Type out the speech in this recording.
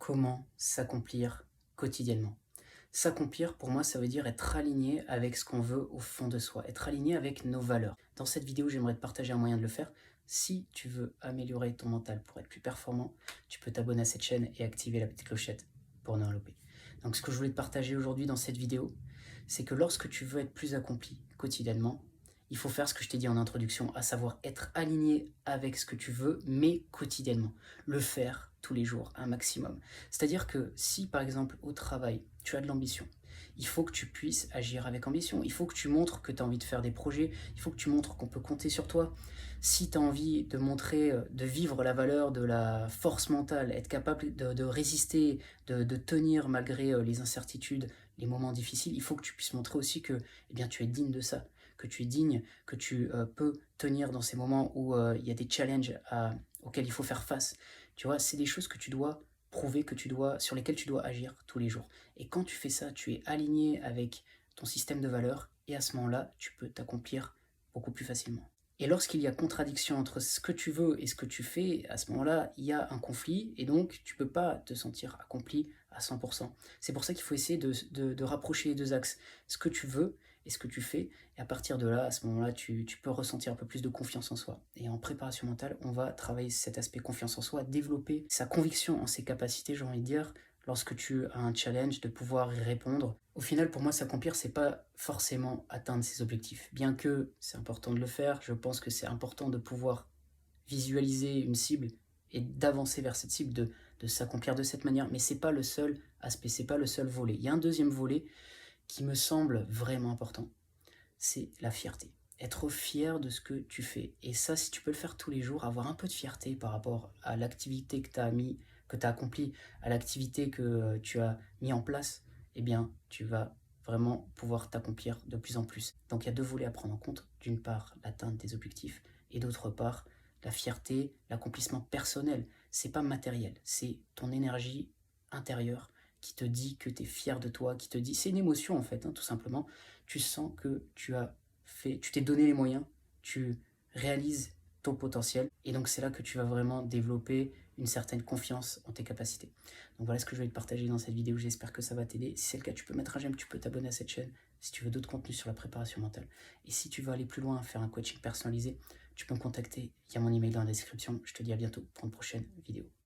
comment s'accomplir quotidiennement. S'accomplir, pour moi, ça veut dire être aligné avec ce qu'on veut au fond de soi, être aligné avec nos valeurs. Dans cette vidéo, j'aimerais te partager un moyen de le faire. Si tu veux améliorer ton mental pour être plus performant, tu peux t'abonner à cette chaîne et activer la petite clochette pour ne rien louper. Donc ce que je voulais te partager aujourd'hui dans cette vidéo, c'est que lorsque tu veux être plus accompli quotidiennement, il faut faire ce que je t'ai dit en introduction, à savoir être aligné avec ce que tu veux, mais quotidiennement. Le faire tous les jours, un maximum. C'est-à-dire que si, par exemple, au travail, tu as de l'ambition, il faut que tu puisses agir avec ambition. Il faut que tu montres que tu as envie de faire des projets. Il faut que tu montres qu'on peut compter sur toi. Si tu as envie de montrer, de vivre la valeur de la force mentale, être capable de résister, de tenir malgré les incertitudes, les moments difficiles, il faut que tu puisses montrer aussi que eh bien, tu es digne de ça, que tu es digne, que tu peux tenir dans ces moments où il y a des challenges auxquels il faut faire face. Tu vois, c'est des choses que tu dois prouver, sur lesquelles tu dois agir tous les jours. Et quand tu fais ça, tu es aligné avec ton système de valeurs et à ce moment-là, tu peux t'accomplir beaucoup plus facilement. Et lorsqu'il y a contradiction entre ce que tu veux et ce que tu fais, à ce moment-là, il y a un conflit et donc tu ne peux pas te sentir accompli à 100%. C'est pour ça qu'il faut essayer de rapprocher les deux axes, ce que tu veux et ce que tu fais. Et à partir de là, à ce moment-là, tu peux ressentir un peu plus de confiance en soi. Et en préparation mentale, on va travailler cet aspect confiance en soi, développer sa conviction en ses capacités, j'ai envie de dire, lorsque tu as un challenge, de pouvoir y répondre. Au final, pour moi, s'accomplir, c'est pas forcément atteindre ses objectifs. Bien que c'est important de le faire, je pense que c'est important de pouvoir visualiser une cible et d'avancer vers cette cible, de s'accomplir de cette manière. Mais c'est pas le seul aspect, c'est pas le seul volet. Il y a un deuxième volet qui me semble vraiment important, c'est la fierté. Être fier de ce que tu fais. Et ça, si tu peux le faire tous les jours, avoir un peu de fierté par rapport à l'activité que tu as mis, que tu as accomplie, à l'activité que tu as mis en place, eh bien, tu vas vraiment pouvoir t'accomplir de plus en plus. Donc il y a deux volets à prendre en compte. D'une part, l'atteinte des objectifs et d'autre part, la fierté, l'accomplissement personnel. C'est pas matériel, c'est ton énergie intérieure qui te dit que tu es fier de toi, qui te dit, c'est une émotion en fait, hein, tout simplement. Tu sens que tu t'es donné les moyens, tu réalises ton potentiel et donc c'est là que tu vas vraiment développer une certaine confiance en tes capacités. Donc voilà ce que je voulais te partager dans cette vidéo, j'espère que ça va t'aider. Si c'est le cas, tu peux mettre un j'aime, tu peux t'abonner à cette chaîne si tu veux d'autres contenus sur la préparation mentale. Et si tu veux aller plus loin, faire un coaching personnalisé, tu peux me contacter, il y a mon email dans la description. Je te dis à bientôt pour une prochaine vidéo.